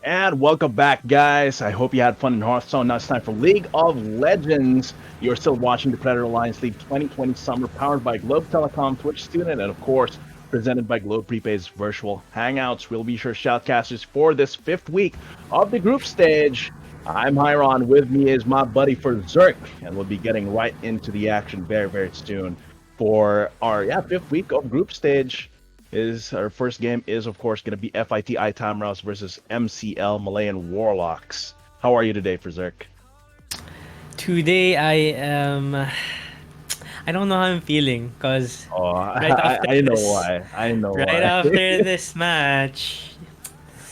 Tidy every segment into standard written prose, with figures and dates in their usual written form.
And welcome back, guys. I hope you had fun in Hearthstone. Now it's time for League of Legends. You're still watching the Predator Alliance League 2020 Summer, powered by Globe Telecom, Twitch Student, and of course, presented by Globe Prepaid's virtual hangouts. We'll be sure shoutcasters for this fifth week of the group stage. I'm Hyron. With me is my buddy for Zerk, and we'll be getting right into the action very, very soon for our fifth week of group stage. Is our first game is of course going to be FIT iTamaraws versus MCL Malayan Warlocks. How are you today, Zerk? Today I am. I don't know how I'm feeling because Oh, right after I know this, why. I know right why. after this match,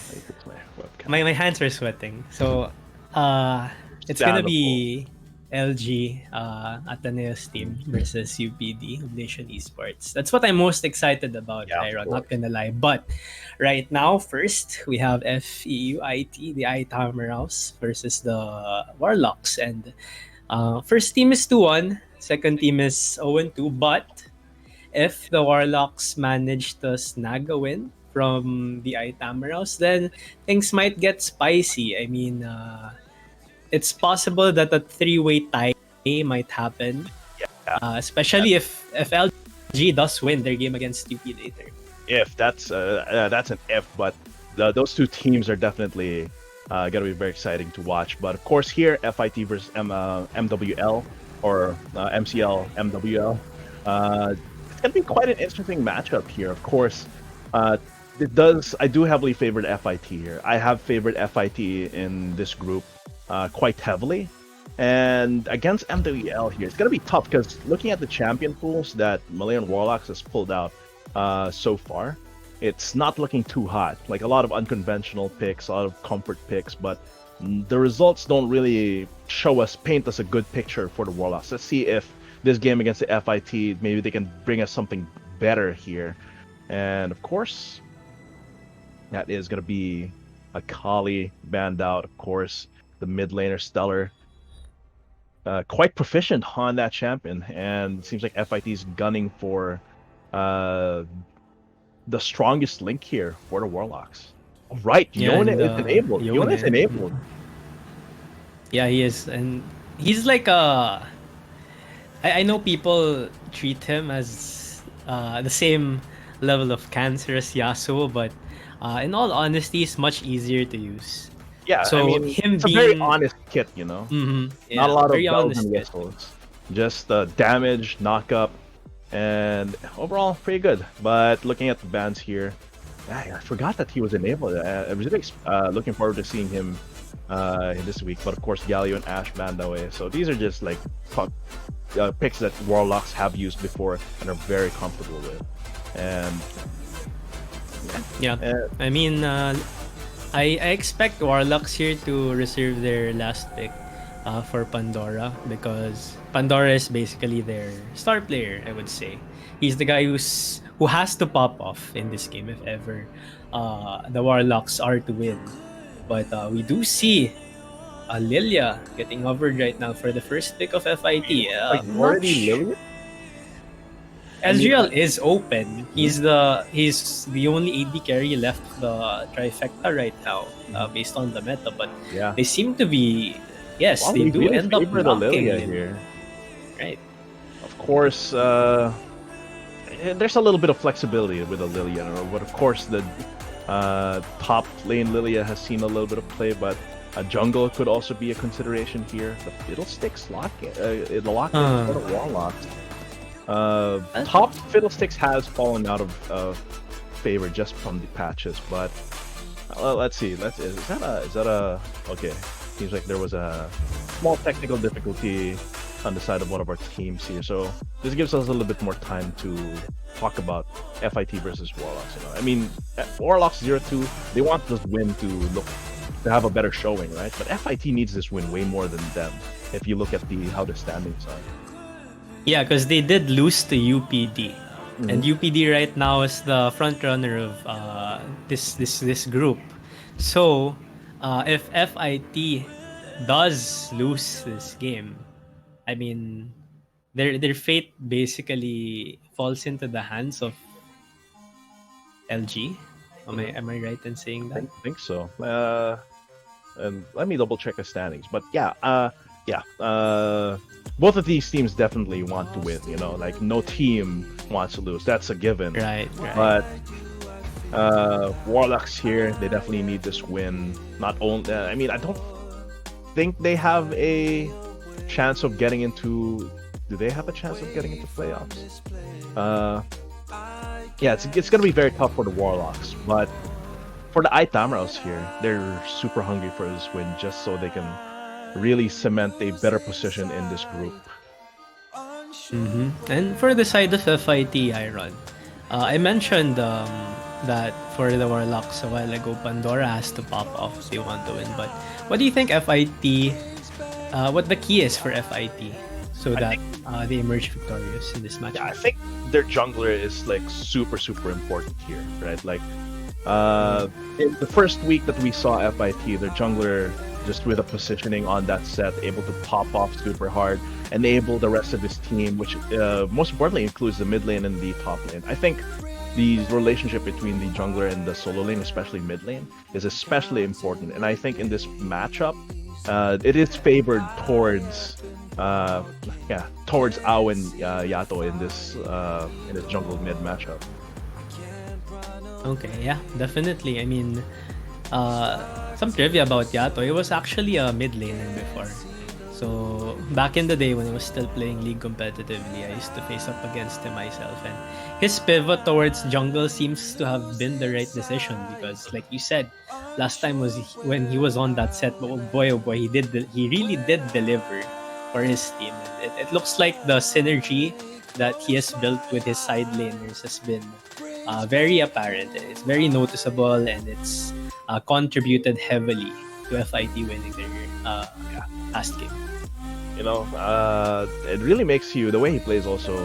Let me fix my webcam. my hands are sweating. So, uh, it's gonna Understandable. be LG Ateneo's team versus UPD Nation Esports. That's what I'm most excited about, Yeah, of Iron. Not course. gonna lie. But right now, first we have FEUIT, the iTamaraws versus the Warlocks, and first team is 2-1, second team is 0-2, but if the Warlocks manage to snag a win from the iTamaraws, then things might get spicy. I mean, it's possible that a three-way tie might happen, Yeah, especially if LG does win their game against UP later. if that's an if, but those two teams are definitely going to be very exciting to watch. But of course, here FIT versus MWL or MCL MWL. It's going to be quite an interesting matchup here. Of course, uh, it does. I do heavily favorite FIT here. I have favored FIT in this group quite heavily. And against MWL here, it's going to be tough because looking at the champion pools that Malayan Warlocks has pulled out so far, it's not looking too hot. Like a lot of unconventional picks, a lot of comfort picks, but the results don't really paint us a good picture for the Warlocks. Let's see if this game against the FIT, maybe they can bring us something better here. And of course, that is going to be a Kali banned out, of course, the mid laner Stellar. Quite proficient on that champion, and it seems like FIT is gunning for uh, the strongest link here for the Warlocks. All right, Yeah, Yona and is enabled. Yona is Yone. enabled. Yeah, he is, and he's like I know people treat him as the same level of cancer as Yasuo, but in all honesty, it's much easier to use. Yeah, I So mean, him it's a very being, honest kit, you know? Not a yeah, lot of very bells honest and kid. whistles. Just damage, knock up, and overall, pretty good. But looking at the bans here, I forgot that he was enabled. I was really looking forward to seeing him this week. But of course, Galio and Ash banned away. So these are just like picks that Warlocks have used before and are very comfortable with. And Yeah, uh, I mean, I expect Warlocks here to reserve their last pick for Pandora because Pandora is basically their star player. I would say he's the guy who has to pop off in this game if ever the Warlocks are to win. But we do see Lilia getting hovered right now for the first pick of FIT. like already Lillian. I mean, LGL is open. He's the only AD carry left the trifecta right now, based on the meta. But yeah. they seem to be, yes, Wow, they we do really end up favor the locking Lilia Lilia, here. right? Of course, there's a little bit of flexibility with the Lilia, but of course the top lane Lilia has seen a little bit of play, but a jungle could also be a consideration here. The Fiddlesticks the lock in for the Warlocks. Uh, Top Fiddlesticks has fallen out of favor just from the patches, but let's see. Is that a okay? Seems like there was a small technical difficulty on the side of one of our teams here, so this gives us a little bit more time to talk about FIT versus Warlocks. I mean, Warlocks 0-2, they want this win to have a better showing, right? But FIT needs this win way more than them. If you look at how the standings are. yeah, because they did lose to UPD, Mhm. and UPD right now is the front runner of this group. So if FIT does lose this game, I mean, their fate basically falls into the hands of LG. Am I right in saying that? Think so. And let me double check the standings. But yeah, yeah. Both of these teams definitely want to win. You know, like no team wants to lose. That's a given. Right, right. But Warlocks here, they definitely need this win. Not only, I mean, I don't think they have a chance of getting into. Do they have a chance of getting into playoffs? Yeah, it's gonna be very tough for the Warlocks, but for the iTamaraws here, they're super hungry for this win just so they can really cement a better position in this group. And for the side of FIT, Iron, I mentioned that for the Warlocks a while ago, Pandora has to pop off if they want to win. But what do you think FIT, what the key is for FIT so that they emerge victorious in this match? Yeah, I think their jungler is like super important here, right? Like in the first week that we saw FIT, their jungler just with a positioning on that set, able to pop off super hard, enable the rest of his team, which most importantly includes the mid lane and the top lane. I think the relationship between the jungler and the solo lane, especially mid lane, is especially important. And I think in this matchup, it is favored towards towards Ao and Yato in this jungle mid matchup. Okay, yeah, definitely. I mean, some trivia about Yato. He was actually a mid laner before. So back in the day when I was still playing League competitively, I used to face up against him myself, and his pivot towards jungle seems to have been the right decision because, like you said, last time was when he was on that set. But oh boy, he really did deliver for his team. It looks like the synergy that he has built with his side laners has been very apparent. It's very noticeable, and it's contributed heavily to FIT winning their last game. You know, it really makes you, the way he plays also,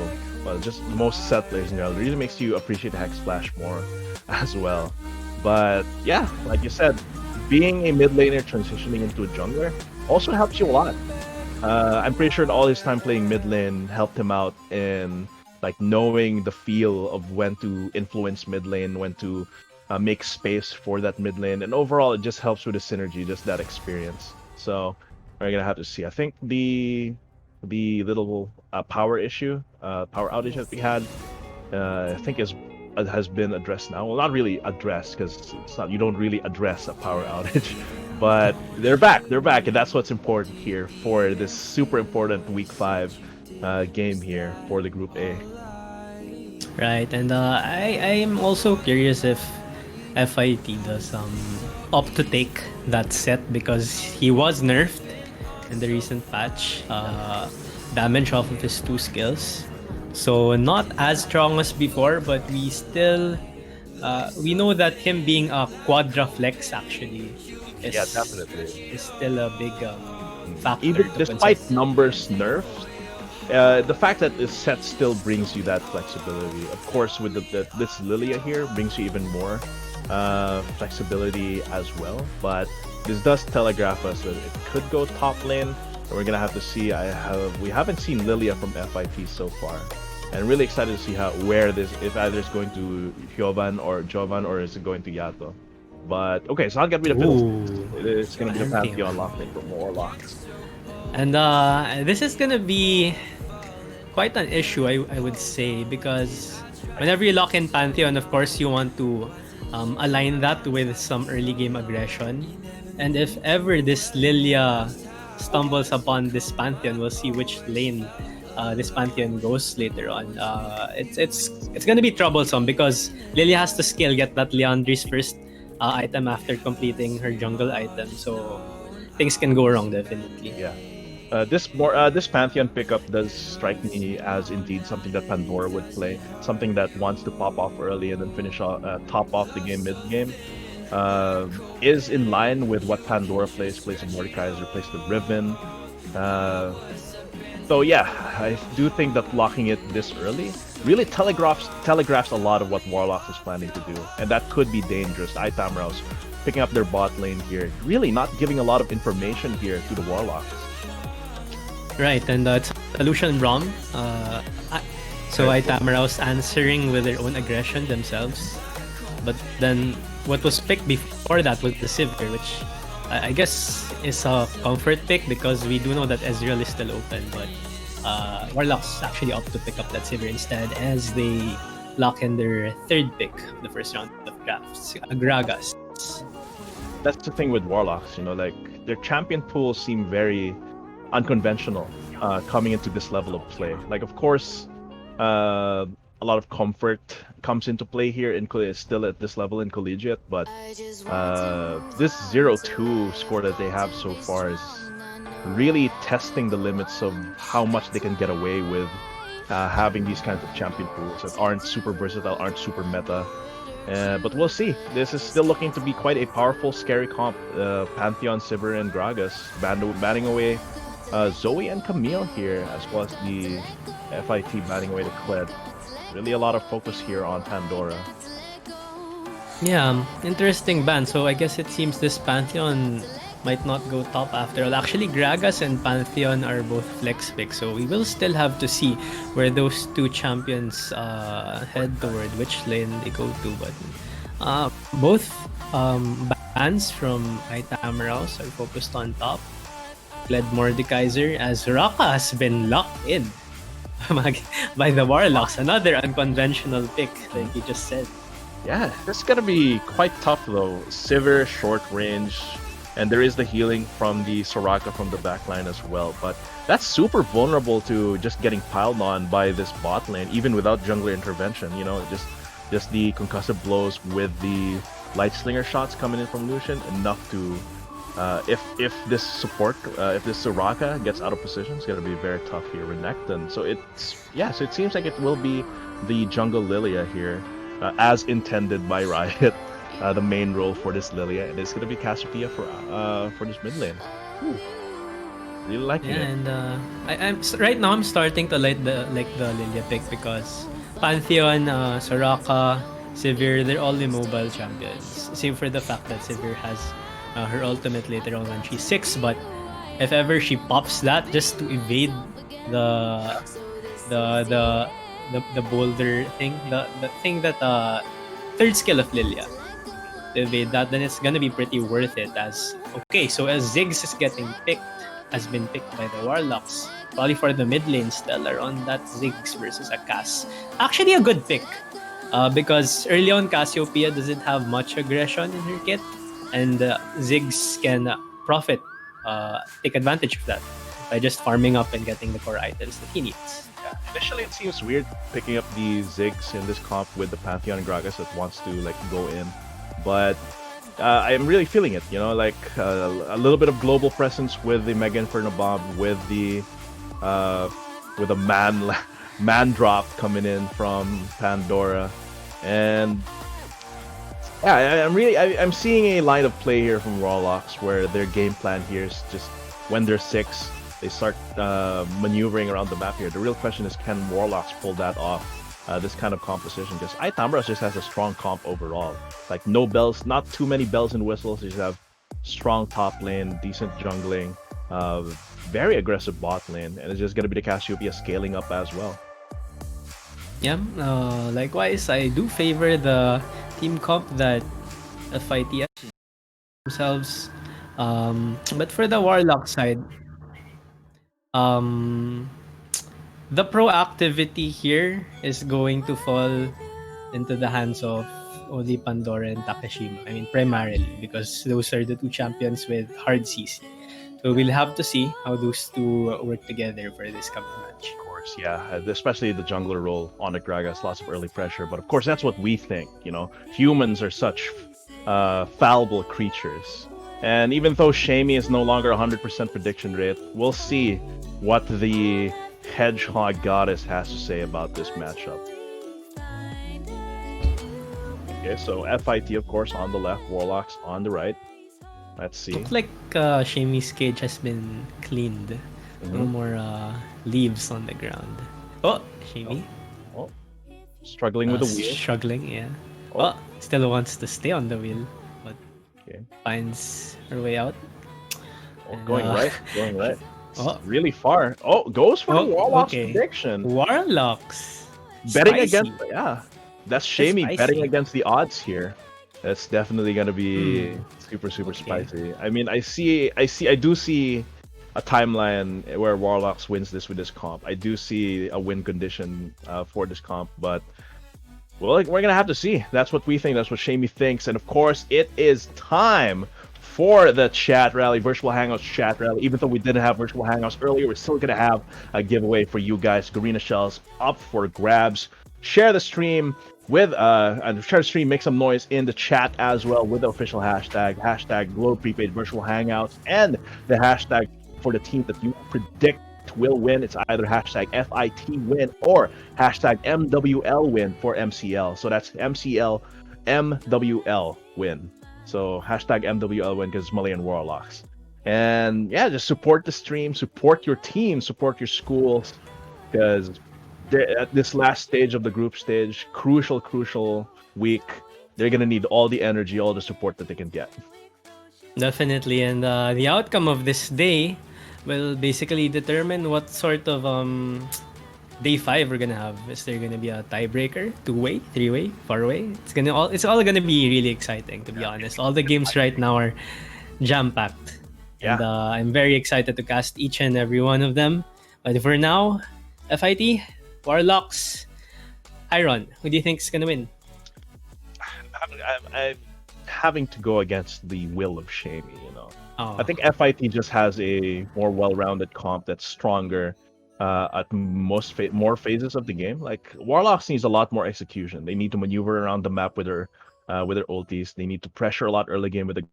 well, just most set players in general, really makes you appreciate Hack Splash more as well. But yeah, like you said, being a mid laner transitioning into a jungler also helps you a lot. I'm pretty sure that all his time playing mid lane helped him out in like knowing the feel of when to influence mid lane, when to make space for that mid lane, and overall it just helps with the synergy, just that experience. So we're gonna have to see. I think the little power outage that we had, I think has been addressed now. Well, not really addressed because it's not. You don't really address a power outage, but they're back. They're back, and that's what's important here for this super important Week 5 game here for the Group A. Right, and I'm also curious if FIT does opt to take that set because he was nerfed in the recent patch. Damage off of his 2 skills, so not as strong as before, but we still we know that him being a quadra flex actually is, definitely is still a big factor. Even despite numbers nerfed, the fact that this set still brings you that flexibility. Of course, with this Lilia here brings you even more flexibility as well. But this does telegraph us that it could go top lane, and we're gonna have to see. We haven't seen Lilia from FIT so far, and really excited to see if either it's going to Jovan or is it going to Yato. But okay, so I'll get rid of it. It's gonna be the Pantheon lock lane for Warlocks. And this is gonna be quite an issue, I would say, because whenever you lock in Pantheon, of course, you want to align that with some early game aggression. And if ever this Lilia stumbles upon this Pantheon, we'll see which lane this Pantheon goes later on. It's gonna be troublesome because Lilia has to get that Leandri's first item after completing her jungle item. So things can go wrong definitely. Yeah. This Pantheon pickup does strike me as indeed something that Pandora would play, something that wants to pop off early and then finish top off the game mid game. Is in line with what Pandora plays a Mordekaiser, plays the Riven. So yeah, I do think that locking it this early really telegraphs a lot of what Warlocks is planning to do, and that could be dangerous. iTamaraws picking up their bot lane here, really not giving a lot of information here to the Warlocks. Right, and it's Lucian Rom. So iTamaraws answering with their own aggression themselves. But then what was picked before that was the Sivir, which I guess is a comfort pick because we do know that Ezreal is still open. But Warlocks actually opt to pick up that Sivir instead as they lock in their third pick of the first round of drafts, Gragas. That's the thing with Warlocks, you know, like their champion pools seem very unconventional coming into this level of play. Like, of course, a lot of comfort comes into play here in still at this level in collegiate, but this 0-2 score that they have so far is really testing the limits of how much they can get away with having these kinds of champion pools that aren't super versatile, aren't super meta. But we'll see. This is still looking to be quite a powerful, scary comp. Pantheon, Sivir, and Gragas batting away Zoe and Camille here, as well as the FIT batting away the Kled. Really a lot of focus here on Pandora. Yeah, interesting ban. So I guess it seems this Pantheon might not go top after all. Actually, Gragas and Pantheon are both flex picks, so we will still have to see where those two champions head toward, which lane they go to. But both bans from iTamaraws are focused on top. Led Mordekaiser as Raka has been locked in by the Warlocks. Another unconventional pick, like you just said. Yeah, this is gonna be quite tough though. Sivir, short range, and there is the healing from the Soraka from the backline as well. But that's super vulnerable to just getting piled on by this bot lane, even without jungler intervention. You know, just the concussive blows with the light slinger shots coming in from Lucian, enough to if this support, if this Soraka gets out of position, it's gonna be very tough here with Necton. So it seems like it will be the jungle Lilia here, as intended by Riot. The main role for this Lilia, and it's gonna be Cassiopeia for this mid lane. Ooh, really liking it. And I'm right now I'm starting to like the Lilia pick because Pantheon, Soraka, Sivir, they're all immobile champions. Same for the fact that Sivir has her ultimate later on when she's 6, but if ever she pops that just to evade the boulder thing, the thing that third skill of Lilia, to evade that, then it's gonna be pretty worth it. As okay, so as Ziggs has been picked by the Warlocks, probably for the mid lane Stellar on that Ziggs versus a Cass. Actually a good pick. Because early on Cassiopeia doesn't have much aggression in her kit, and Ziggs can take advantage of that by just farming up and getting the core items that he needs. Yeah. Initially, it seems weird picking up the Ziggs in this comp with the Pantheon and Gragas that wants to like go in, but I'm really feeling it. You know, like a little bit of global presence with the Mega Inferno Bomb, with a man drop coming in from Pandora, and yeah, I'm seeing a line of play here from Warlocks where their game plan here is just when they're 6, they start maneuvering around the map here. The real question is, can Warlocks pull that off? This kind of composition, because iTamaraws just has a strong comp overall. Like no bells, not too many bells and whistles. You just have strong top lane, decent jungling, very aggressive bot lane, and it's just gonna be the Cassiopeia scaling up as well. Yeah, likewise, I do favor the team comp that FIT themselves. But for the Warlock side, the proactivity here is going to fall into the hands of only Pandora and Takashima. I mean, primarily because those are the two champions with hard CC. So we'll have to see how those two work together for this coming match. Of course, yeah, especially the jungler role on the Gragas, lots of early pressure. But of course, that's what we think. You know, humans are such fallible creatures. And even though Shamey is no longer 100% prediction rate, we'll see what the Hedgehog Goddess has to say about this matchup. Okay, so FIT, of course, on the left, Warlocks on the right. Let's see. Looks like Shamey's cage has been cleaned. No more leaves on the ground. Oh, Shamey. Oh. Struggling with the wheel. Struggling, yeah. Oh, still wants to stay on the wheel, but finds her way out. Oh, going right. Oh, really far. Oh, goes for the Warlocks prediction. Warlocks. Betting Spicy. against, yeah. That's It's Shamey betting spicy. against the odds here. That's definitely gonna Hmm. be super super Okay. spicy. I mean, I do see a timeline where Warlocks wins this with this comp. I do see a win condition for this comp, but well, like, we're gonna have to see. That's what we think. That's what Shamey thinks. And of course, it is time for the chat rally, virtual hangouts chat rally. Even though we didn't have virtual hangouts earlier, we're still gonna have a giveaway for you guys. Garena shells up for grabs. Share the stream with and share the stream. Make some noise in the chat as well with the official hashtag Globe Prepaid Virtual Hangouts, and the hashtag for the team that you predict will win. It's either hashtag FIT win or hashtag MWL win for MCL. So that's MCL MWL win. So hashtag MWL win because it's Malayan Warlocks. And yeah, just support the stream, support your team, support your schools, because at this last stage of the group stage, crucial week, they're gonna need all the energy, all the support that they can get. Definitely, and the outcome of this day will basically determine what sort of day five we're gonna have. Is there gonna be a tiebreaker, two-way, three-way, four-way? It's all gonna be really exciting, to be honest. All the games right now are jam packed, and Yeah, I'm very excited to cast each and every one of them. But for now, FIT, Warlocks, Iron. Who do you think is gonna win? I'm having to go against the will of Shamey, you know. I Oh, think FIT just has a more well-rounded comp that's stronger at more phases of the game. Like Warlocks needs a lot more execution. They need to maneuver around the map with their ultis. They need to pressure a lot early game with the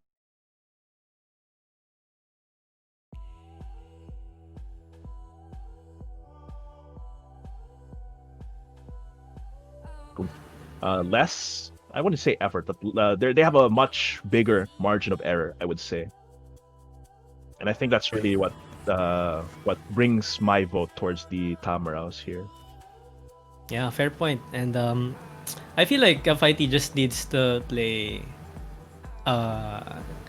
less. I wouldn't say effort, but they have a much bigger margin of error, I would say. And I think that's really what brings my vote towards the Tamaraws here. yeah, fair point. And I feel like FIT just needs to play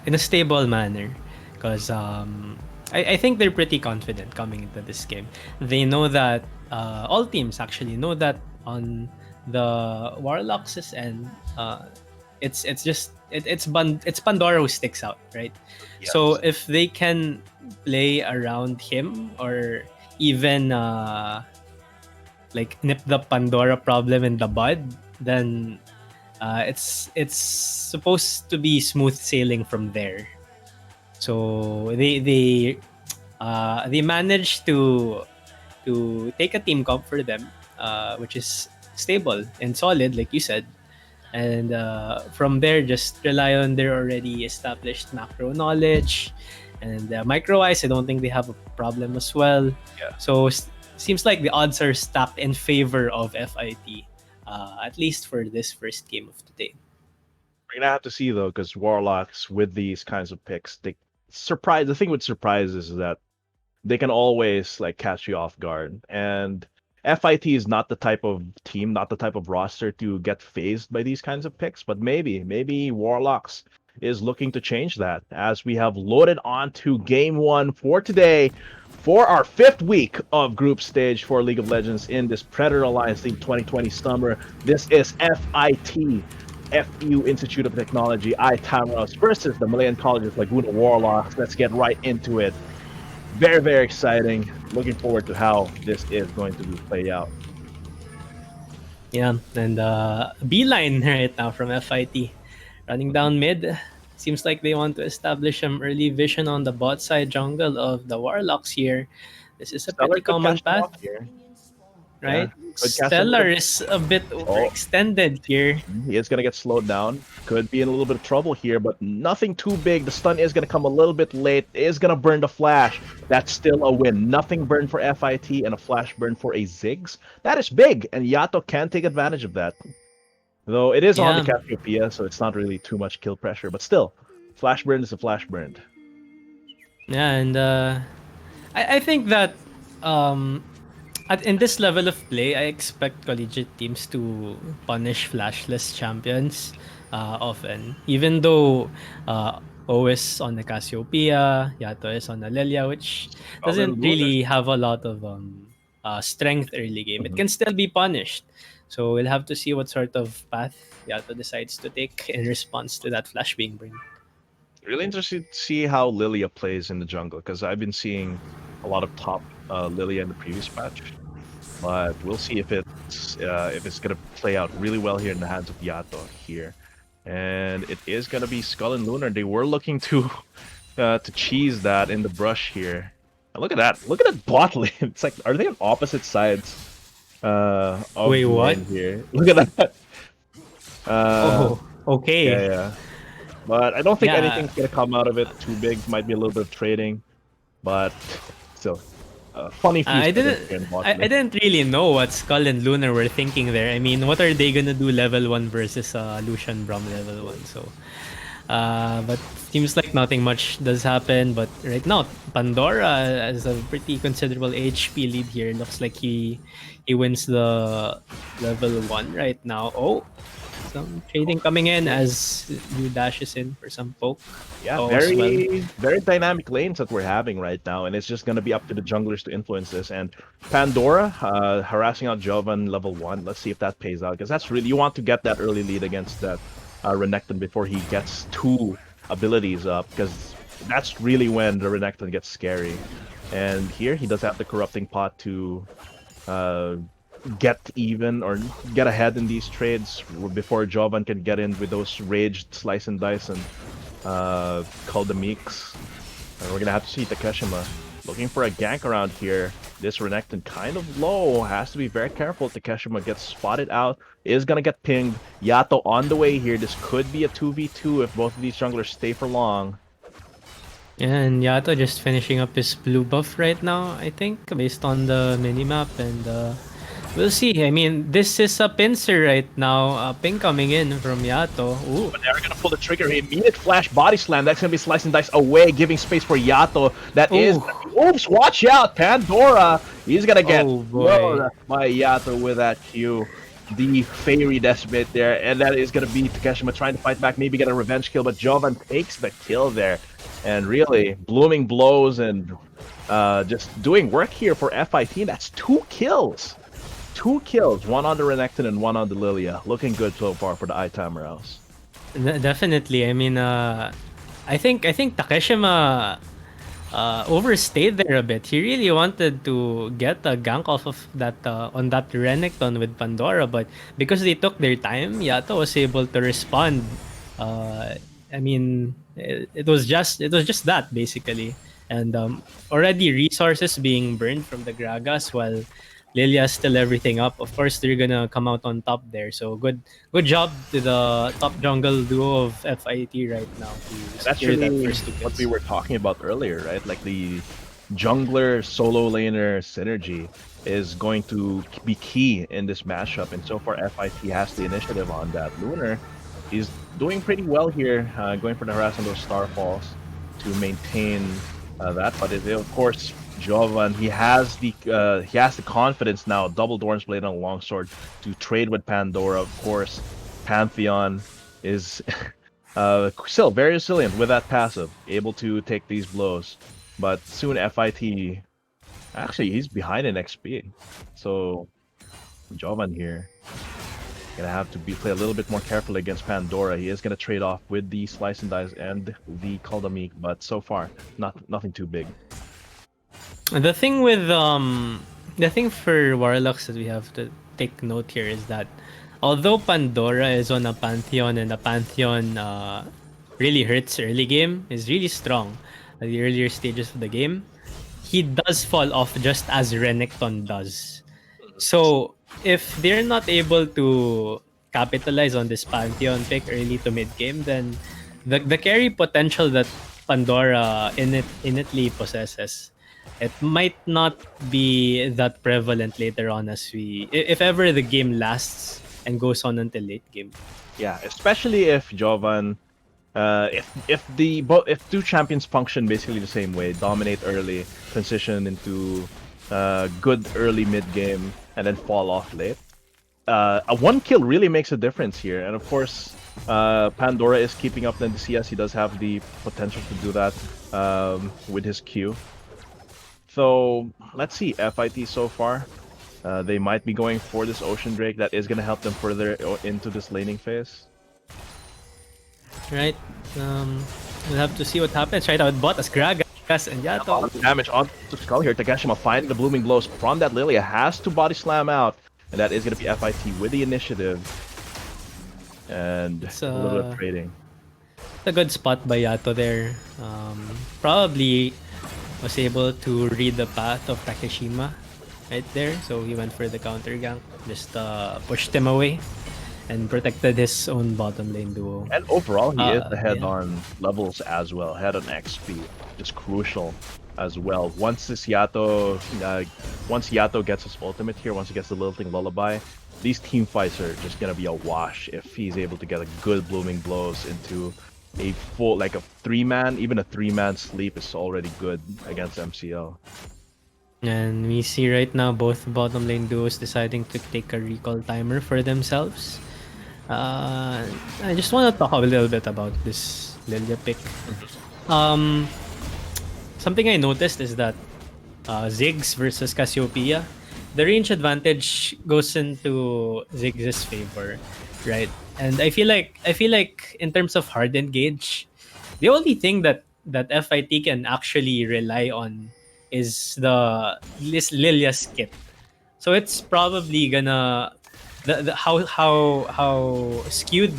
in a stable manner because I think they're pretty confident coming into this game. They know that all teams actually know that on the Warlocks' end, it's Pandora who sticks out, right? So Yes. if they can play around him or even like nip the Pandora problem in the bud, then it's supposed to be smooth sailing from there. So they managed to take a team comp for them, which is stable and solid, like you said, and from there just rely on their already established macro knowledge and micro wise. I don't think they have a problem as well. Yeah. So seems like the odds are stacked in favor of FIT, at least for this first game of today. We're gonna have to see though, because Warlocks with these kinds of picks, they surprise. The thing with surprises is that they can always like catch you off guard. And FIT is not the type of team, not the type of roster to get phased by these kinds of picks. But maybe Warlocks is looking to change that as we have loaded on to game one for today for our fifth week of group stage for League of Legends in this Predator Alliance League 2020 summer. This is FIT. FU Institute of Technology, iTamaraws versus the Malayan College's Laguna Warlocks. Let's get right into it. Very exciting. Looking forward to how this is going to play out. Yeah, and beeline right now from FIT. Running down mid. Seems like they want to establish some early vision on the bot side jungle of the Warlocks here. This is a Stellar pretty could common catch them path, off here. Yeah, right? could catch them with Stellar a. is a bit Oh, overextended here. he is gonna get slowed down. Could be in a little bit of trouble here, but nothing too big. The stun is gonna come a little bit late. Is gonna burn the flash. That's still a win. Nothing burned for FIT and a flash burn for a Ziggs. That is big, and Yato can take advantage of that. Though it is on the Yeah, Cassiopeia, so it's not really too much kill pressure. But still, flash burn is a flash burn. yeah, and I think that um, in this level of play, I expect collegiate teams to punish flashless champions often. Even though O is on the Cassiopeia, Yato is on the Lelia, which Oh, doesn't they're losers. really have a lot of strength early game, it Mhm. can still be punished. So we'll have to see what sort of path Yato decides to take in response to that flash being burned. Really interested to see how Lilia plays in the jungle because I've been seeing a lot of top Lilia in the previous patch, but we'll see if it's gonna play out really well here in the hands of Yato here, and it is gonna be Skull and Lunar. They were looking to cheese that in the brush here. And look at that! Look at that bot lane. It's like, are they on opposite sides of Wait, the what? lane here? Look at that. Uh, Oh, okay. yeah. But I don't think Yeah, anything's gonna come out of it too big. Might be a little bit of trading, but still, funny few I seconds didn't. here in bot I lane. didn't really know what Skull and Lunar were thinking there. I mean, what are they gonna do level 1 versus Lucian Brom level 1? So, but seems like nothing much does happen. But right now, Pandora has a pretty considerable HP lead here. Looks like he wins the level 1 right now. Oh, some trading coming in as you dashes in for some poke. Yeah, Oh, as well. very dynamic lanes that we're having right now, and it's just gonna be up to the junglers to influence this. And Pandora harassing out Jovan level 1. Let's see if that pays out, because that's really, you want to get that early lead against that Renekton before he gets two abilities up, because that's really when the Renekton gets scary. And here he does have the corrupting pot to uh, get even or get ahead in these trades before Jovan can get in with those raged slice and dice and call the Meeks. And we're gonna have to see Takeshima looking for a gank around here. This Renekton kind of low, has to be very careful. Takeshima gets spotted out, is gonna get pinged. Yato on the way here. This could be a 2v2 if both of these junglers stay for long. And Yato just finishing up his blue buff right now, I think, based on the minimap. And we'll see. I mean, this is a pincer right now. Ping coming in from Yato. Ooh. But they're gonna pull the trigger. Immediate flash body slam. That's gonna be slice and dice away, giving space for Yato. That is. Ooh. Oops! Watch out, Pandora. He's gonna get Oh boy. blown by Yato with that Q. The fairy decimate there, and that is gonna be Takeshima trying to fight back, maybe get a revenge kill, but Jovan takes the kill there, and really blooming blows and just doing work here for FIT. That's 2 kills. 2 kills, one on the Renekton and one on the Lilia. Looking good so far for the iTamaraws. Definitely. I mean, I think Takeshima overstayed there a bit. He really wanted to get a gank off of that on that Renekton with Pandora, but because they took their time, Yato was able to respond. I mean, it was just that basically, and already resources being burned from the Gragas while Lilia still everything up. Of course, they're gonna come out on top there. So good job to the top jungle duo of FIT right now to That's secure that really first 2 what kills. we were talking about earlier, right? Like the jungler solo laner synergy is going to be key in this matchup, and so far FIT has the initiative on that. Lunar is doing pretty well here, going for the harass on those starfalls to maintain that. But of course, Jovan, he has the confidence now. Double Dorn's blade on a longsword to trade with Pandora. Of course, Pantheon is still very resilient with that passive, able to take these blows. But soon FIT, actually he's behind in XP, so Jovan here gonna have to play a little bit more carefully against Pandora. He is gonna trade off with the slice and dice and the Kaldamik, but so far nothing too big. The thing with the thing for Warlocks that we have to take note here is that although Pandora is on a Pantheon and the Pantheon really hurts early game, is really strong at the earlier stages of the game, he does fall off just as Renekton does. So if they're not able to capitalize on this Pantheon pick early to mid game, then the carry potential that Pandora innately possesses, it might not be that prevalent later on as if ever the game lasts and goes on until late game. Yeah, especially if Jovan, if two champions function basically the same way, dominate early, transition into good early mid game, and then fall off late. A 1 kill really makes a difference here, and of course, Pandora is keeping up the CS. He does have the potential to do that with his Q. So let's see FIT so far. They might be going for this Ocean Drake. That is going to help them further into this laning phase. Right. We'll have to see what happens. Right, out bot as Gragas and Yato. Damage on to Skull here. Takeshima finding the blooming blows from that Lilia. Has to body slam out. And that is going to be FIT with the initiative. And a little bit of trading. It's a good spot by Yato there. Probably was able to read the path of Takeshima right there. So he went for the counter gank. Just pushed him away. And protected his own bottom lane duo. And overall, he is ahead on levels as well. Ahead on XP, just crucial as well. Once Yato gets his ultimate here, once he gets the little thing Lullaby, these team fights are just gonna be a wash if he's able to get a good blooming blows into a full, like a 3-man, even a 3-man sleep is already good against MCL. And we see right now both bottom lane duos deciding to take a recall timer for themselves. I just want to talk a little bit about this Lilia pick. Something I noticed is that Ziggs versus Cassiopeia, the range advantage goes into Ziggs' favor, right? And I feel like in terms of hard engage, the only thing that FIT can actually rely on is this Lilia's kit. So it's probably gonna how skewed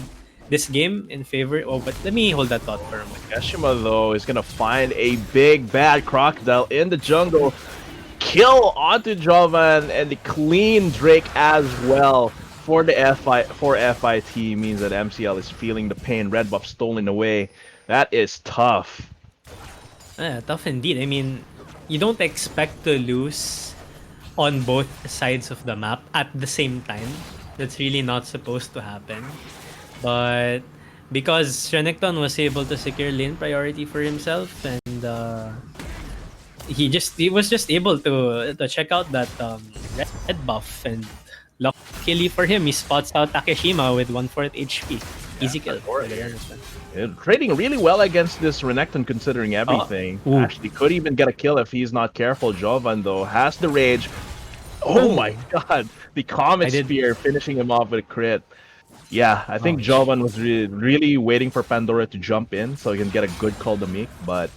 this game in favor. Oh, but let me hold that thought for a moment. Kashima though is gonna find a big bad crocodile in the jungle, kill onto Jovan, and the clean Drake as well for the FIT means that MCL is feeling the pain. Red buff stolen away. That is tough. Tough indeed. I mean, you don't expect to lose on both sides of the map at the same time. That's really not supposed to happen. But because Renekton was able to secure lane priority for himself, and he was just able to check out that red buff, and luckily for him, he spots out Takeshima with 1/4 HP. Easy kill. Trading really well against this Renekton considering everything. Actually could even get a kill if he's not careful. Jovan though has the rage. Oh my god, the Comet Spear finishing him off with a crit. Yeah, I think Jovan was really waiting for Pandora to jump in so he can get a good call to Meek, but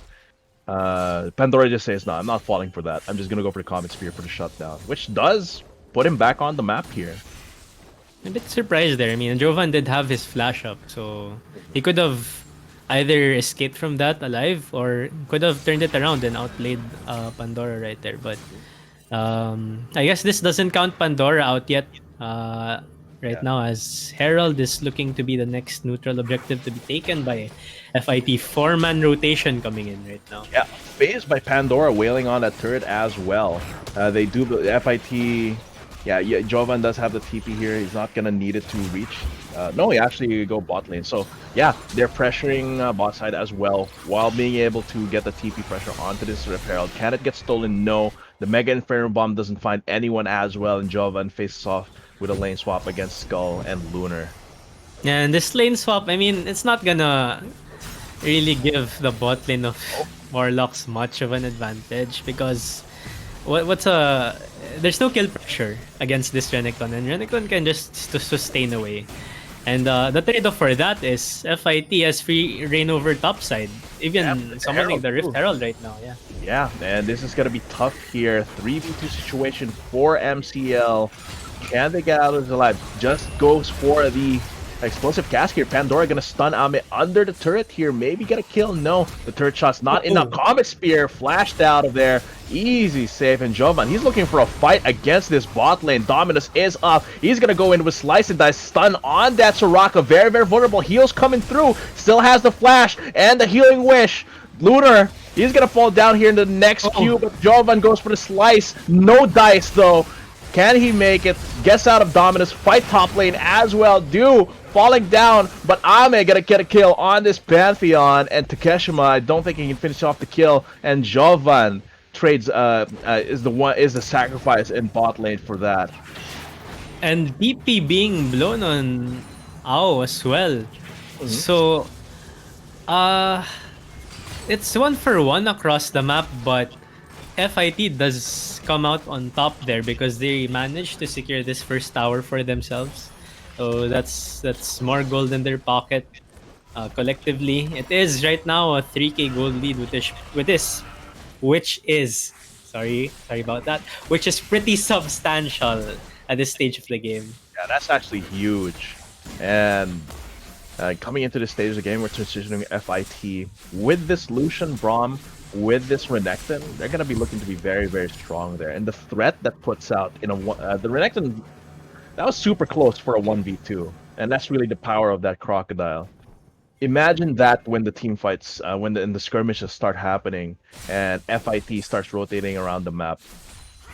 Pandora just says, no, I'm not falling for that. I'm just gonna go for the Comet Spear for the shutdown, which does put him back on the map here. I'm a bit surprised there. I mean, Jovan did have his flash up, so he could have either escaped from that alive or could have turned it around and outplayed Pandora right there. But I guess this doesn't count Pandora out yet right now, as Herald is looking to be the next neutral objective to be taken by FIT. 4-man rotation coming in right now. Yeah, phased by Pandora wailing on that turret as well. They do the FIT. Yeah, Jovan does have the TP here. He's not gonna need it to reach. No, he actually go bot lane. So yeah, they're pressuring bot side as well while being able to get the TP pressure onto this Rift Herald. Can it get stolen? No. The Mega Inferno Bomb doesn't find anyone as well, and Jovan faces off with a lane swap against Skull and Lunar. Yeah, and this lane swap, I mean, it's not gonna really give the bot lane of Warlocks much of an advantage because there's no kill pressure against this Renekton, and Renekton can just sustain away. And the trade-off for that is FIT has free reign over topside, even summoning the Rift Herald right now. Yeah, and this is gonna be tough here. 3v2 situation for MCL. Can they get out of the life? Just goes for the explosive cask here. Pandora gonna stun Ame under the turret here. Maybe get a kill. No, the turret shot's not enough. Comet Spear flashed out of there. Easy save. And Jovan, he's looking for a fight against this bot lane. Dominus is up. He's gonna go in with Slice and Dice. Stun on that Soraka. Very, very vulnerable. Heals coming through. Still has the flash and the healing wish. Lunar, he's gonna fall down here in the next queue, but Jovan goes for the Slice. No dice though. Can he make it? Gets out of Dominus. Fight top lane as well. Falling down, but Ame gonna get a kill on this Pantheon, and Takeshima, I don't think he can finish off the kill, and Jovan trades is the sacrifice in bot lane for that. And DP being blown on Ao as well. So it's 1-for-1 across the map, but FIT does come out on top there because they managed to secure this first tower for themselves. So that's more gold in their pocket. Collectively, it is right now a 3k gold lead which is sorry about that, which is pretty substantial at this stage of the game. Yeah, that's actually huge. And coming into this stage of the game, we're transitioning FIT with this Lucian Braum, with this Renekton. They're going to be looking to be very, very strong there. And the threat that puts out in the Renekton, that was super close for a 1v2. And that's really the power of that Crocodile. Imagine that when the team fights, when the skirmishes start happening and FIT starts rotating around the map.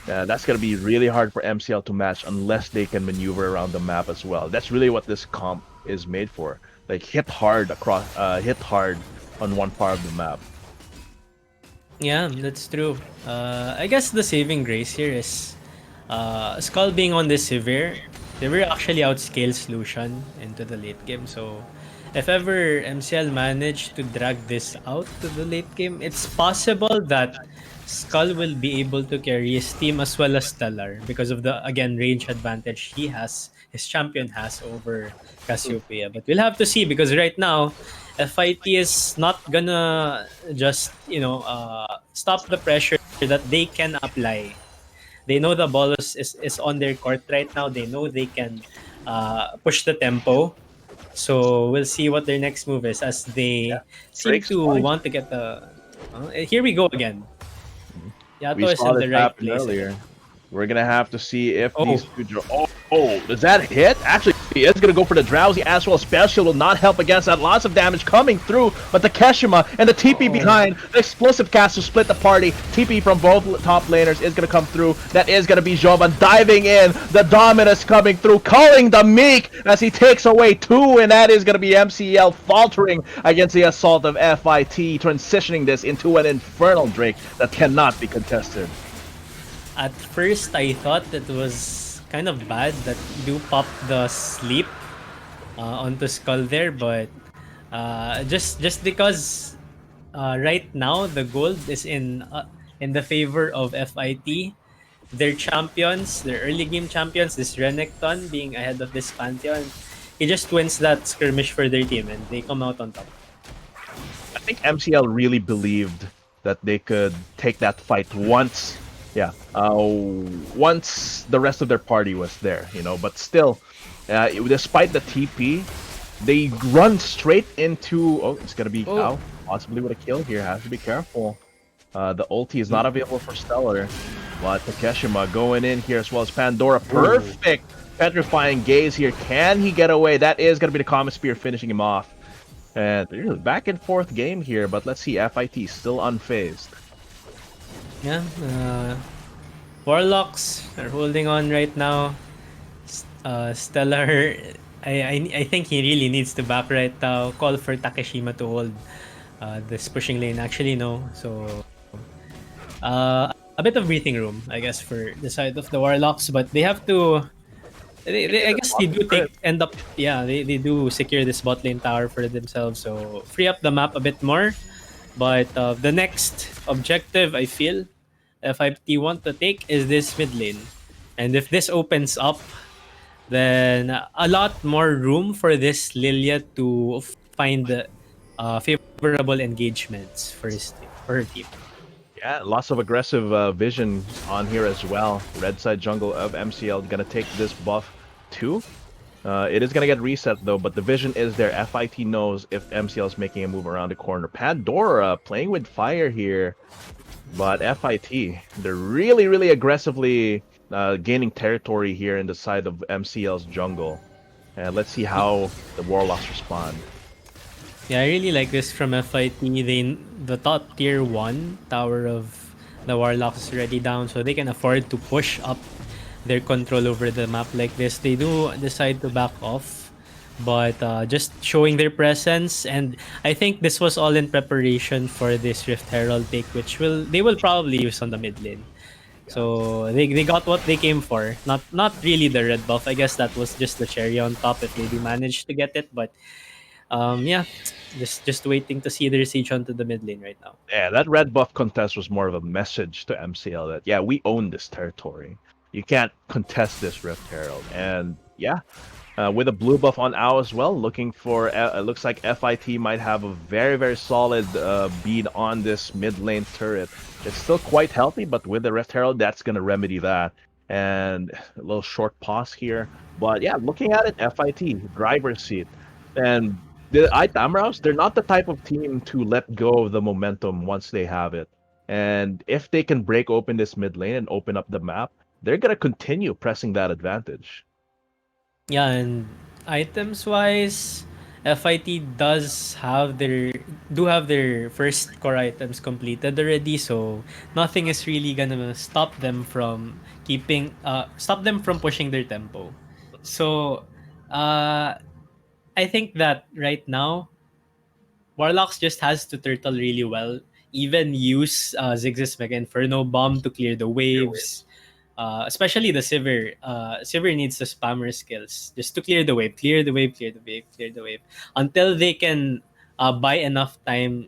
That's going to be really hard for MCL to match unless they can maneuver around the map as well. That's really what this comp is made for. Like hit hard on one part of the map. Yeah, that's true. I guess the saving grace here is Skull being on this Sivir actually outscales Lucian into the late game. So if ever MCL managed to drag this out to the late game, it's possible that Skull will be able to carry his team as well as Stellar because of the again range advantage his champion has over Cassiopeia. But we'll have to see because right now FIT is not gonna just stop the pressure that they can apply. They know the ball is on their court right now. They know they can push the tempo. So we'll see what their next move is as they seem Drake's to fine. want to get the. Here we go again. Yato We is saw in this the right happen place. earlier. We're gonna have to see if Oh. these two does that hit? Actually, he is gonna go for the drowsy as well. Special will not help against that. Lots of damage coming through, but the Keshima and the TP behind, the explosive cast to split the party. TP from both top laners is gonna come through. That is gonna be Jovan diving in. The Dominus coming through, calling the Meek as he takes away two, and that is gonna be MCL faltering against the assault of FIT, transitioning this into an infernal Drake that cannot be contested. At first, I thought it was kind of bad that you popped the sleep onto Skull there, but just because right now the gold is in the favor of FIT. Their champions, their early game champions, this Renekton being ahead of this Pantheon, he just wins that skirmish for their team and they come out on top. I think MCL really believed that they could take that fight once, once the rest of their party was there, But still, despite the TP, they run straight into. Oh, it's gonna be possibly with a kill here. Has to be careful. The ulti is not available for Stellar, but Takeshima going in here as well as Pandora. Perfect petrifying gaze here. Can he get away? That is gonna be the Comet Spear finishing him off. And back and forth game here, but let's see, FIT still unfazed. Yeah, Warlocks are holding on right now. Stellar, I think he really needs to back right now. Call for Takeshima to hold this pushing lane. Actually, no. So a bit of breathing room, I guess, for the side of the Warlocks, but they have to. I guess they do they do secure this bot lane tower for themselves, so free up the map a bit more. But the next objective, I feel, FIT want to take is this mid lane, and if this opens up, then a lot more room for this Lilia to find favorable engagements for her team. Yeah, lots of aggressive vision on here as well. Red side jungle of MCL gonna take this buff too. It is gonna get reset though, but the vision is there. FIT knows if MCL is making a move around the corner. Pandora playing with fire here, but FIT, they're really, really aggressively gaining territory here in the side of MCL's jungle. And let's see how the Warlocks respond. Yeah, I really like this from FIT. The top tier 1 tower of the Warlocks is already down, so they can afford to push up their control over the map like this. They do decide to back off, but just showing their presence, and I think this was all in preparation for this Rift Herald take, which they will probably use on the mid lane. So they got what they came for. Not really the red buff. I guess that was just the cherry on top if they do manage to get it, but Yeah, just waiting to see their siege onto the mid lane right now. Yeah, that red buff contest was more of a message to MCL that yeah, we own this territory. You can't contest this Rift Herald, and yeah, with a blue buff on AO as well, looking for it looks like FIT might have a very solid bead on this mid lane turret. It's still quite healthy, but with the Rift Herald, that's gonna remedy that. And a little short pause here, but yeah, looking at it, FIT driver's seat, and the iTamaraws, they're not the type of team to let go of the momentum once they have it. And if they can break open this mid lane and open up the map, they're gonna continue pressing that advantage. Yeah, and items wise, FIT do have their first core items completed already, so nothing is really gonna stop them from pushing their tempo. So uh I think that right now Warlocks just has to turtle really well. Even use Ziggs Mega Inferno Bomb to clear the waves. Especially the Sivir. Sivir needs the spammer skills just to clear the wave, clear the wave, clear the wave, clear the wave, until they can buy enough time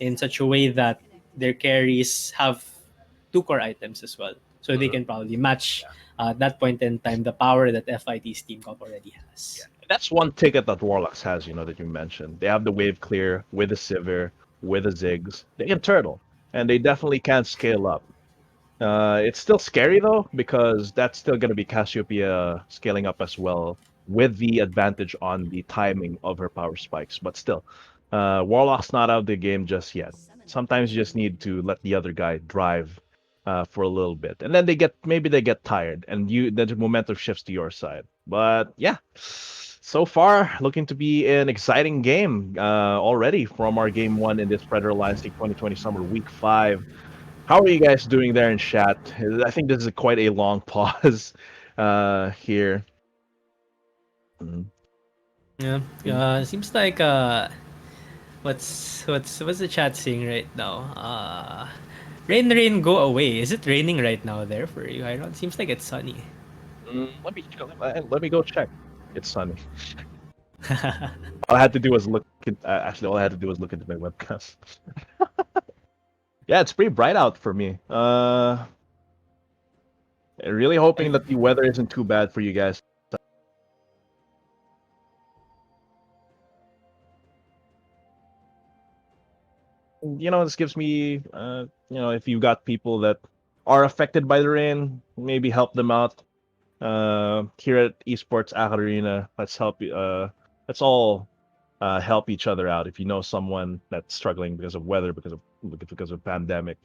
in such a way that their carries have two core items as well, so they Mhm. can probably match at that point in time the power that FIT's team comp already has. That's one ticket that Warlocks has, that you mentioned. They have the wave clear with the Sivir, with the Ziggs. They can turtle, and they definitely can scale up. It's still scary though, because that's still going to be Cassiopeia scaling up as well, with the advantage on the timing of her power spikes. But still, Warlock's not out of the game just yet. Sometimes you just need to let the other guy drive for a little bit, and then maybe they get tired, and then the momentum shifts to your side. But yeah, so far looking to be an exciting game already from our game one in this Predator Alliance League 2020 Summer Week 5. How are you guys doing there in chat? I think this is quite a long pause here. Mhm. Yeah, seems like what's the chat saying right now? Rain, go away. Is it raining right now there for you, Iron? Seems like it's sunny. Let me go check. It's sunny. All I had to do was actually, all I had to do was look into my webcam. Yeah, it's pretty bright out for me. Really hoping that the weather isn't too bad for you guys. This gives me, if you've got people that are affected by the rain, maybe help them out. Here at Esports Arena, let's all help each other out. If you know someone that's struggling because of weather, because of pandemic,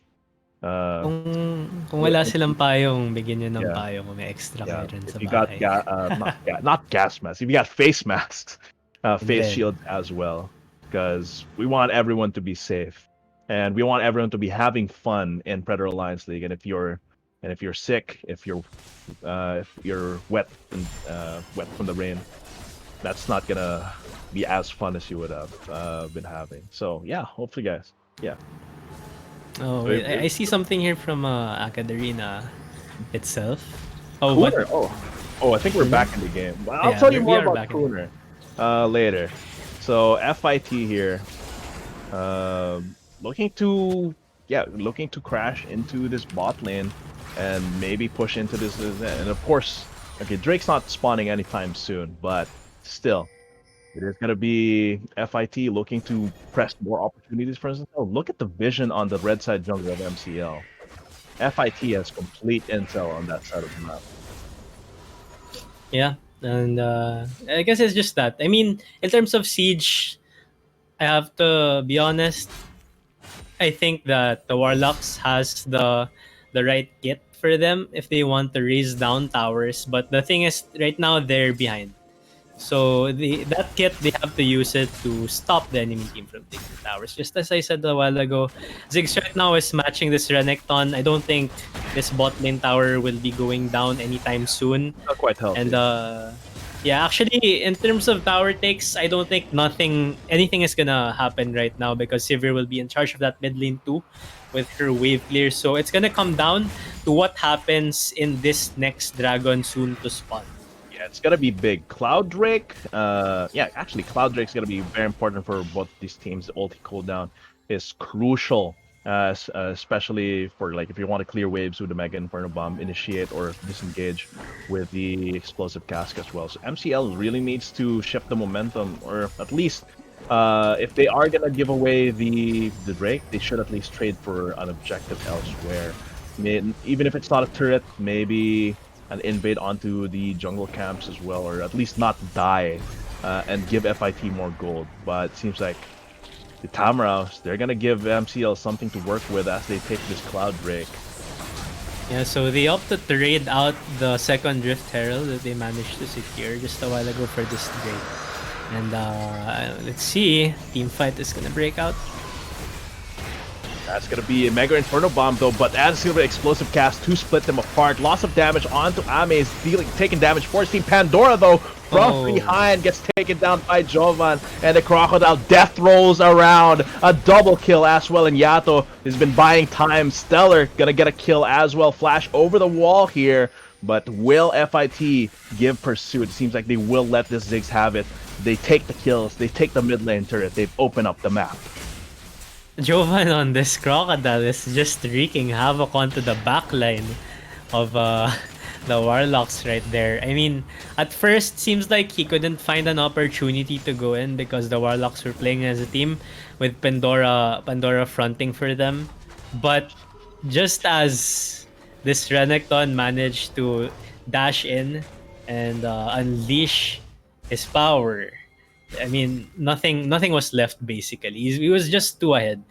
uh, Kung wala silang payong, bigyan niyo ng yeah, payo kung may extra yeah. kayo dyan If sa you got bahay. not gas masks, if you got face masks, And face then, shields as well, because we want everyone to be safe, and we want everyone to be having fun in Predator Alliance League. And if you're sick, if you're wet and wet from the rain, that's not gonna be as fun as you would have been having. So yeah, hopefully, guys. Yeah. oh So wait, I see something here from Akadarina itself. Oh, but Cooner. Oh, I think we're back in the game. But I'll yeah, tell you we more are about back in. Cooner later. So FIT here, looking to crash into this bot lane and maybe push into this. And of course, okay, Drake's not spawning anytime soon, but still, it is going to be FIT looking to press more opportunities for instance. Oh, look at the vision on the red side jungle of MCL. FIT has complete intel on that side of the map. Yeah, and I guess it's just that. I mean, in terms of siege, I have to be honest. I think that the Warlocks has the right kit for them if they want to raise down towers. But the thing is, right now they're behind. So that kit they have to use it to stop the enemy team from taking the towers. Just as I said a while ago, Ziggs right now is matching this Renekton. I don't think this bot lane tower will be going down anytime soon. Not quite And healthy. yeah, actually, in terms of tower takes, I don't think anything is gonna happen right now because Sivir will be in charge of that mid lane too, with her wave clear. So it's gonna come down to what happens in this next dragon soon to spawn. Yeah, it's gonna be big. Cloud Drake, yeah, actually, Cloud Drake's gonna be very important for both these teams. The ulti cooldown is crucial, especially for like if you want to clear waves with the Mega Inferno Bomb, initiate or disengage with the explosive cask as well. So MCL really needs to shift the momentum, or at least, if they are gonna give away the Drake, they should at least trade for an objective elsewhere. Even if it's not a turret, maybe an invade onto the jungle camps as well, or at least not die and give FIT more gold. But it seems like the Tamaraws, they're gonna give MCL something to work with as they take this Cloud Drake. Yeah, so they opted to raid out the second Rift Herald that they managed to secure just a while ago for this Drake. And let's see, team fight is gonna break out. That's gonna be a Mega Inferno Bomb though, but as Silver Explosive Cast to split them apart. Loss of damage onto Amaze, taking damage. Force Team Pandora though, from behind gets taken down by Jovan, and the Crocodile death rolls around. A double kill as well, and Yato has been buying time. Stellar gonna get a kill as well. Flash over the wall here, but will FIT give pursuit? It seems like they will let this Ziggs have it. They take the kills, they take the mid lane turret, they've opened up the map. Jovan on this Crocodile is just wreaking havoc onto the backline of the Warlocks right there. I mean, at first, seems like he couldn't find an opportunity to go in because the Warlocks were playing as a team with Pandora fronting for them. But just as this Renekton managed to dash in and unleash his power, I mean, nothing was left basically. He was just too ahead.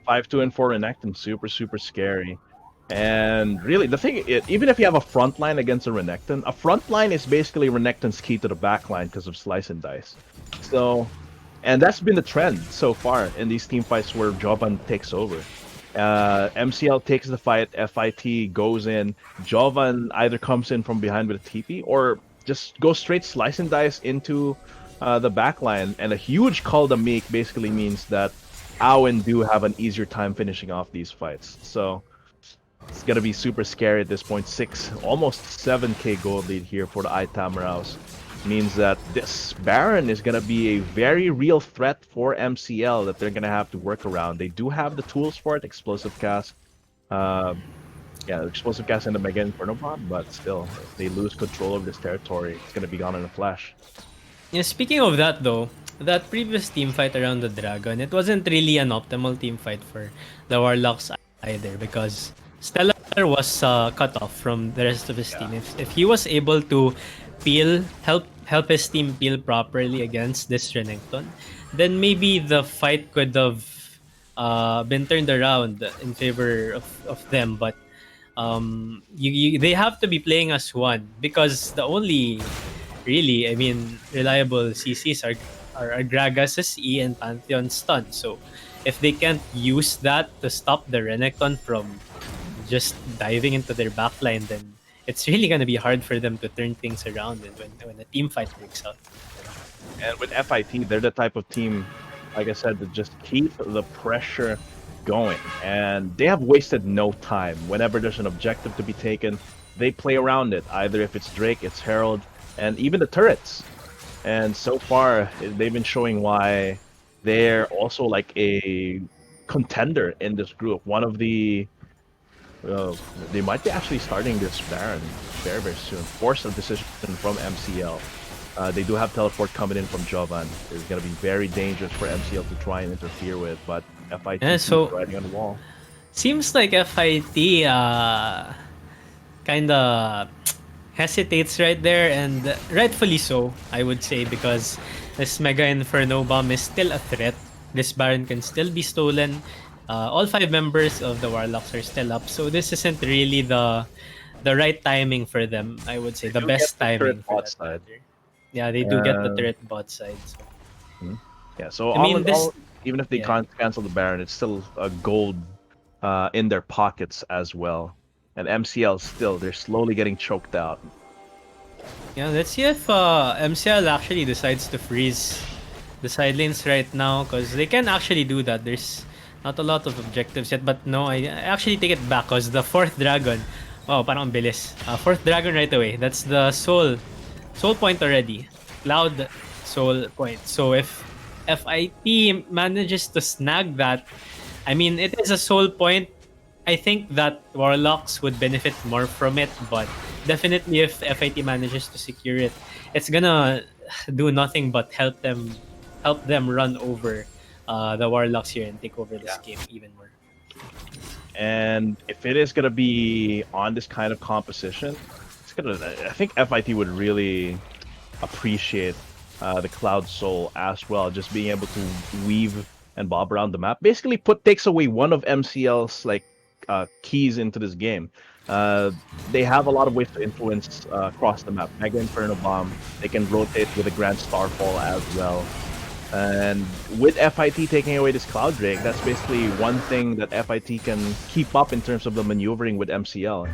5-2 and 4 Renekton, super scary. And really, the thing, even if you have a front line against a Renekton, a front line is basically Renekton's key to the back line because of Slice and Dice. So, and that's been the trend so far in these team fights where Jovan takes over. MCL takes the fight, FIT goes in, Jovan either comes in from behind with a TP or just go straight Slice and Dice into the backline, and a huge Call the Meek basically means that Ao and Do have an easier time finishing off these fights. So it's gonna be super scary at this point. Almost 7k gold lead here for the iTamaraws. Means that this Baron is gonna be a very real threat for MCL that they're gonna have to work around. They do have the tools for it, explosive cast. Yeah, explosive gas and the Mega Inferno Bomb, but still, if they lose control of this territory, it's gonna be gone in a flash. Yeah, speaking of that though, that previous team fight around the Dragon, it wasn't really an optimal team fight for the Warlocks either because Stellar was cut off from the rest of his team. If he was able to help his team peel properly against this Renekton, then maybe the fight could have been turned around in favor of them. But they have to be playing as one because the only really, I mean, reliable CCs are Gragas' E and Pantheon stun. So if they can't use that to stop the Renekton from just diving into their backline, then it's really gonna be hard for them to turn things around when a team fight breaks out. And with FIT, they're the type of team, like I said, that just keep the pressure going. And they have wasted no time. Whenever there's an objective to be taken, they play around it. Either if it's Drake, it's Herald, and even the turrets. And so far, they've been showing why they're also like a contender in this group. One of the they might be actually starting this Baron very soon. Force a decision from MCL. They do have teleport coming in from Jovan. It's going to be very dangerous for MCL to try and interfere with, but FIT is riding on the wall. Seems like FIT kind of hesitates right there, and rightfully so, I would say, because this Mega Inferno Bomb is still a threat. This Baron can still be stolen. All 5 members of the Warlocks are still up, so this isn't really the right timing for them. I would say the best timing for that side. Yeah, they do get the turret bot side. So. Yeah, so I mean, even if they can't cancel the Baron, it's still a gold in their pockets as well. And MCL still, they're slowly getting choked out. Yeah, let's see if MCL actually decides to freeze the side lanes right now, because they can actually do that. There's not a lot of objectives yet, but no, I actually take it back because the 4th dragon Wow, parang ang bilis. Fourth dragon right away. That's the soul point already. Cloud soul point. So if FIT manages to snag that, I mean, it is a soul point. I think that Warlocks would benefit more from it, but definitely if FIT manages to secure it, it's gonna do nothing but help them run over the Warlocks here and take over this Yeah. game even more. And if it is gonna be on this kind of composition, it's gonna. I think FIT would really appreciate the Cloud Soul as well. Just being able to weave and bob around the map, basically takes away one of MCL's like keys into this game. Uh, they have a lot of ways to influence across the map. Mega Inferno Bomb. They can rotate with a Grand Starfall as well. And with FIT taking away this Cloud Drake, that's basically one thing that FIT can keep up in terms of the maneuvering with MCL.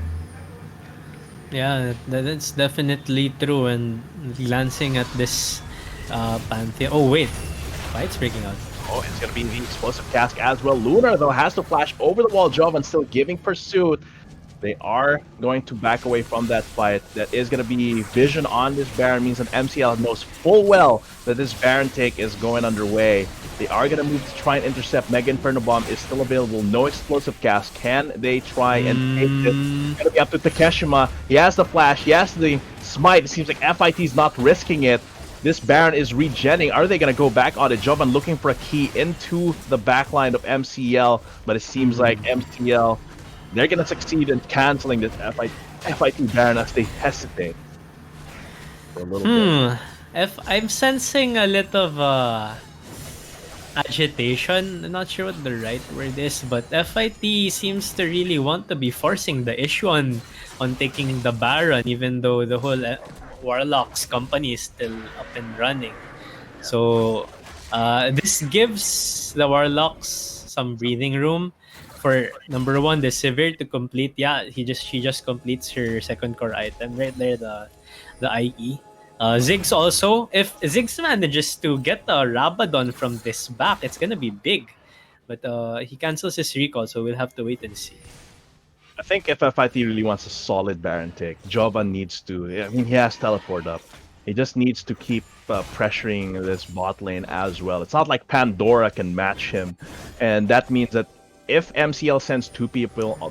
Yeah, that's definitely true. And glancing at this Pantheon. Oh, wait. Fight's breaking out. Oh, it's going to be the explosive cask as well. Lunar, though, has to flash over the wall. Jovan still giving pursuit. They are going to back away from that fight. That is going to be vision on this Baron. Means that MCL knows full well that this Baron take is going underway. They are going to move to try and intercept. Mega Inferno Bomb is still available. No explosive gas. Can they try and take this? It's going to be up to Takeshima. He has the flash. He has the smite. It seems like FIT is not risking it. This Baron is regenning. Are they going to go back on it? Jovan looking for a key into the backline of MCL, but it seems like MCL, they're going to succeed in canceling this FIT Baron as they hesitate for a little bit. If I'm sensing a little of agitation, I'm not sure what the right word is, but FIT seems to really want to be forcing the issue on taking the Baron, even though the whole Warlocks company is still up and running. So this gives the Warlocks some breathing room for number one, the Sivir to complete. Yeah, she just completes her second core item right there, the IE. Ziggs also, if Ziggs manages to get a Rabadon from this back, it's gonna be big. But he cancels his recall, so we'll have to wait and see. I think if FIT really wants a solid Baron take, Jovan needs to. I mean, he has teleport up. He just needs to keep pressuring this bot lane as well. It's not like Pandora can match him, and that means that if MCL sends two people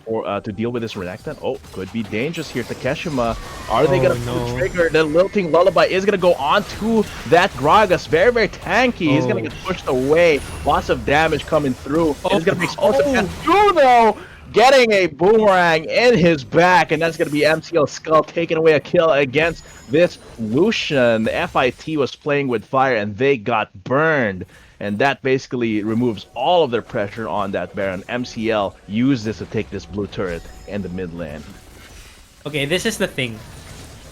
for to deal with this Renekton, could be dangerous here. Takeshima, are they gonna pull the trigger? The Lilting Lullaby is gonna go on to that Gragas. Very, very tanky. He's gonna get pushed away. Lots of damage coming through. It's gonna be explosive. And Bruno getting a boomerang in his back, and that's going to be MCL Skull taking away a kill against this Lucian. FIT was playing with fire, and they got burned, and that basically removes all of their pressure on that Baron. MCL used this to take this blue turret in the mid lane. Okay, this is the thing.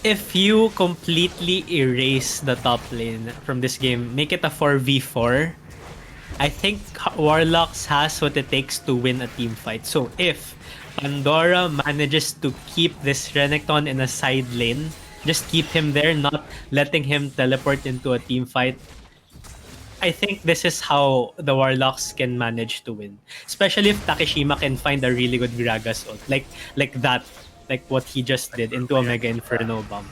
If you completely erase the top lane from this game, make it a 4v4, I think Warlocks has what it takes to win a team fight. So if Pandora manages to keep this Renekton in a side lane, just keep him there, not letting him teleport into a team fight, I think this is how the Warlocks can manage to win. Especially if Takeshima can find a really good Gragas ult. Like that. Like what he just did into a Mega Inferno Bomb.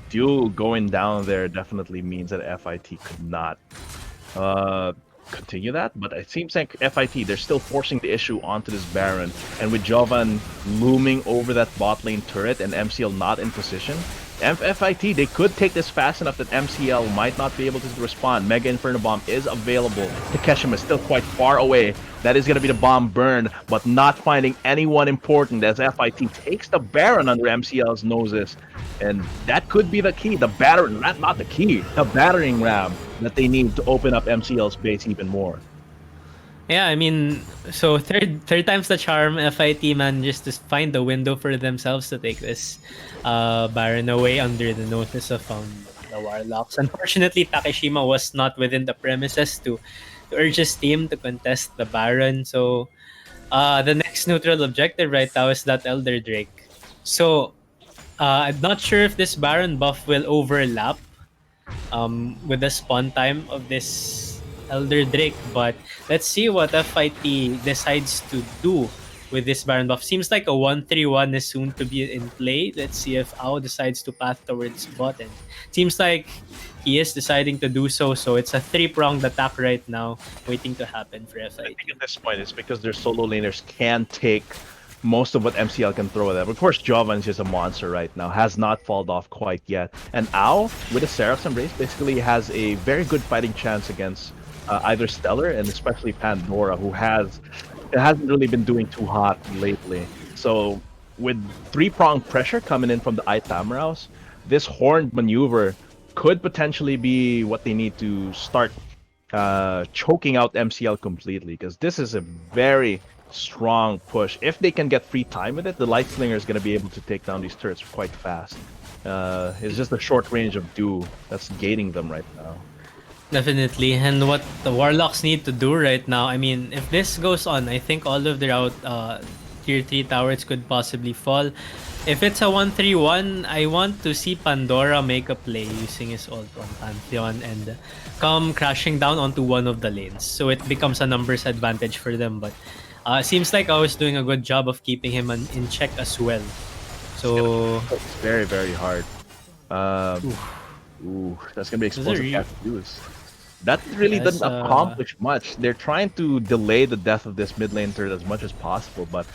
Duel going down there definitely means that FIT could not continue that, but it seems like FIT, they're still forcing the issue onto this Baron, and with Jovan looming over that bot lane turret and MCL not in position, FIT, they could take this fast enough that MCL might not be able to respond. Mega Inferno Bomb is available. Takeshima is still quite far away. That is going to be the bomb burn, but not finding anyone important as FIT takes the Baron under MCL's noses. And that could be the key, the battering, not the key, the battering ram that they need to open up MCL's base even more. Yeah, I mean, so third time's the charm. FIT manages to find the window for themselves to take this Baron away under the notice of the Warlocks. Unfortunately, Takeshima was not within the premises to urge his team to contest the Baron. So the next neutral objective right now is that Elder Drake. So I'm not sure if this Baron buff will overlap with the spawn time of this Elder Drake, but let's see what FIT decides to do. with this Baron buff. Seems like a 1-3-1 is soon to be in play. Let's see if Ao decides to path towards bot. And seems like he is deciding to do so. So it's a 3-pronged attack right now, waiting to happen for I FIT. think at this point it's because their solo laners can take most of what MCL can throw at them. Of course, Jovan is just a monster right now, has not fallen off quite yet. And Ao, with a Seraph's Embrace, basically has a very good fighting chance against either Stellar and especially Pandora, who hasn't really been doing too hot lately. So with 3-pronged pressure coming in from the iTamaraws, this horned maneuver could potentially be what they need to start choking out MCL completely, because this is a very strong push. If they can get free time with it, the Light Slinger is going to be able to take down these turrets quite fast. It's just the short range of Do that's gating them right now. Definitely. And what the Warlocks need to do right now, I mean, if this goes on, I think all of their tier 3 towers could possibly fall. If it's a 1-3-1, I want to see Pandora make a play using his ult on Pantheon and come crashing down onto one of the lanes. So it becomes a numbers advantage for them. But seems like I was doing a good job of keeping him in check as well. So It's very, very hard. Ooh, that's gonna be explosive cast use. That really doesn't accomplish much. They're trying to delay the death of this mid lane turret as much as possible, but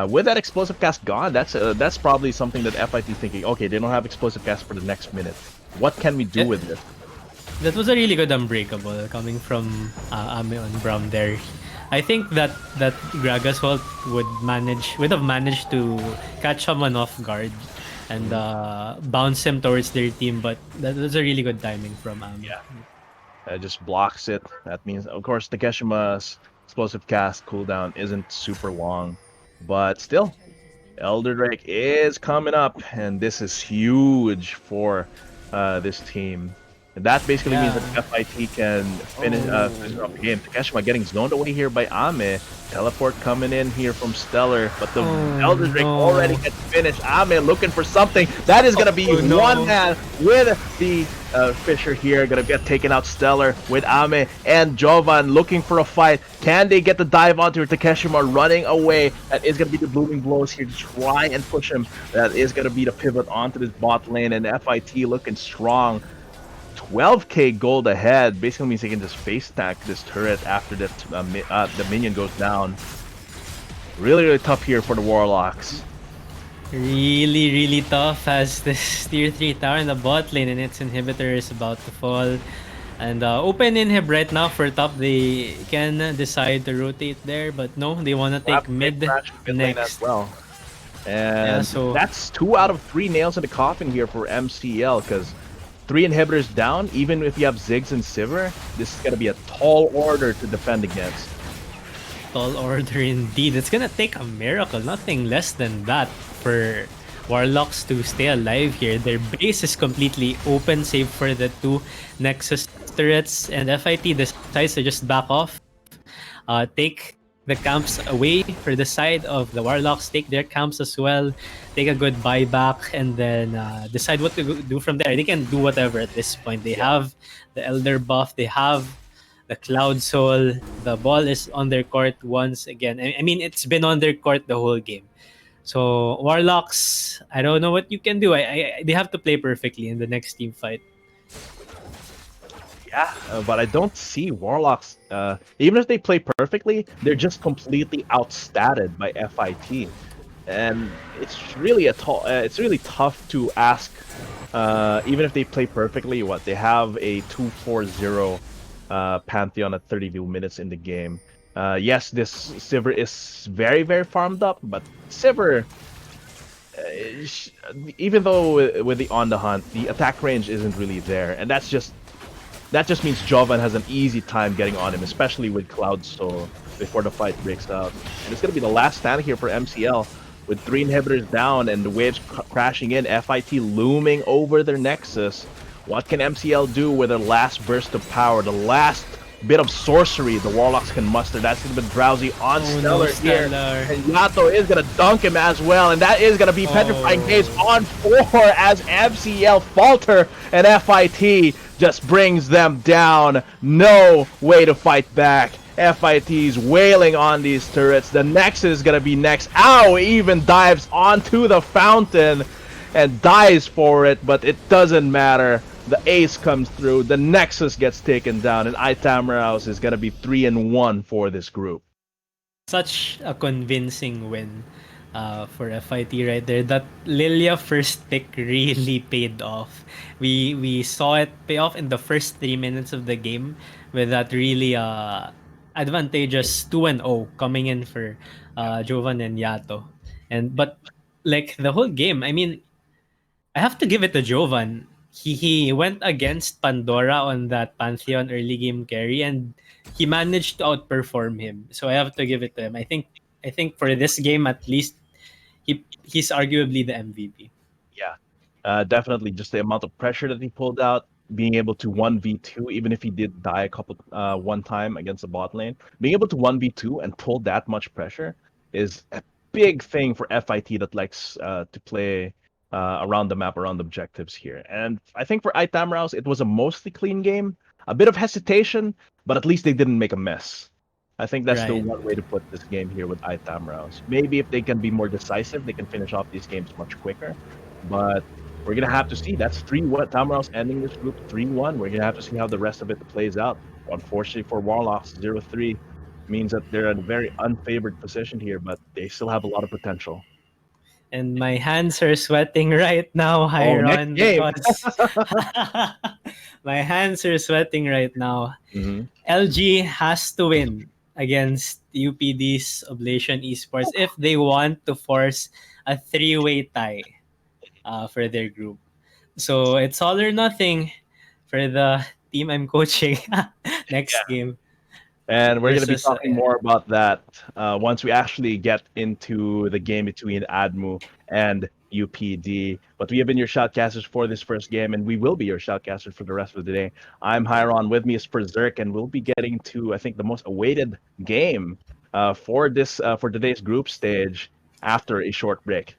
with that explosive cast gone, that's probably something that FIT is thinking. Okay, they don't have explosive cast for the next minute. What can we do with this? That was a really good unbreakable coming from Ame on Brown there. I think that Gragas ult would have managed to catch someone off guard and bounce him towards their team, but that was a really good timing from Ame. Yeah. Just blocks it. That means, of course, Takeshima's explosive cast cooldown isn't super long, but still, Elder Drake is coming up, and this is huge for this team. And that basically means that FIT can finish off the game. Takeshima getting zoned away here by Ame. Teleport coming in here from Stellar, but the Elder Drake already gets finished. Ame looking for something. That is going to be one man with the Fisher here. Going to get taken out Stellar with Ame and Jovan looking for a fight. Can they get the dive onto Takeshima running away? That is going to be the blooming blows here to try and push him. That is going to be the pivot onto this bot lane, and FIT looking strong. 12k gold ahead basically means they can just face stack this turret after that the minion goes down. Really, really tough here for the Warlocks. Really, really tough as this tier 3 tower in the bot lane and its inhibitor is about to fall. And open inhib right now for top. They can decide to rotate there, but no, they want to take mid next as well. And so that's 2 out of 3 nails in the coffin here for MCL, because 3 inhibitors down, even if you have Ziggs and Sivir, this is going to be a tall order to defend against. Tall order indeed. It's going to take a miracle, nothing less than that, for Warlocks to stay alive here. Their base is completely open, save for the 2 Nexus turrets, and FIT decides to just back off, take the camps away for the side of the Warlocks, take their camps as well, take a good buyback, and then decide what to do from there. They can do whatever at this point. They have the Elder buff, they have the Cloud Soul, the ball is on their court once again. I mean, it's been on their court the whole game. So Warlocks, I don't know what you can do. They have to play perfectly in the next team fight. Yeah, but I don't see Warlocks. Even if they play perfectly, they're just completely outstatted by FIT, and it's really it's really tough to ask. Even if they play perfectly, what they have a 2-4-0 Pantheon at 32 minutes in the game. Yes, this Sivir is very, very farmed up, but Sivir, even though with the On the Hunt, the attack range isn't really there, and that just means Jovan has an easy time getting on him, especially with Cloud Soul before the fight breaks out. And it's going to be the last stand here for MCL with 3 inhibitors down and the waves crashing in. FIT looming over their Nexus. What can MCL do with their last burst of power, the last bit of sorcery the Warlocks can muster? That's going to be Drowsy on Stellar here. And Yato is going to dunk him as well. And that is going to be Petrifying Gaze on 4 as MCL falter and FIT just brings them down. No way to fight back. FIT's wailing on these turrets. The Nexus is gonna be next. Ow! Even dives onto the fountain and dies for it, but it doesn't matter. The ace comes through. The Nexus gets taken down, and iTamaraws is gonna be 3-1 for this group. Such a convincing win for FIT right there. That Lilia first pick really paid off. We saw it pay off in the first 3 minutes of the game with that really advantageous 2-0 coming in for Jovan and Yato. And but like the whole game, I mean, I have to give it to Jovan. He went against Pandora on that Pantheon early game carry, and he managed to outperform him. So I have to give it to him. I think for this game at least he's arguably the MVP. Yeah, definitely just the amount of pressure that he pulled out, being able to 1v2, even if he did die a couple one time against the bot lane, being able to 1v2 and pull that much pressure is a big thing for FIT that likes to play around the map, around objectives here. And I think for iTamaraws, it was a mostly clean game, a bit of hesitation, but at least they didn't make a mess. I think that's the Right. one way to put this game here with iTamaraws. Maybe if they can be more decisive, they can finish off these games much quicker. But we're gonna have to see. That's 3-1. Tamaraws ending this group 3-1. We're gonna have to see how the rest of it plays out. Unfortunately for Warlocks, 0-3 means that they're in a very unfavored position here, but they still have a lot of potential. And my hands are sweating right now, Oh, next Hyron, game. because my hands are sweating right now. Hmm. LG has to win against UPD's Oblation Esports if they want to force a three-way tie for their group. So it's all or nothing for the team I'm coaching next game And we're going to be versus talking more about that once we actually get into the game between Admu and UPD. But we have been your shoutcasters for this first game, and we will be your shoutcasters for the rest of the day. I'm Hyron. With me is Berserk, and we'll be getting to, I think, the most awaited game for today's group stage after a short break.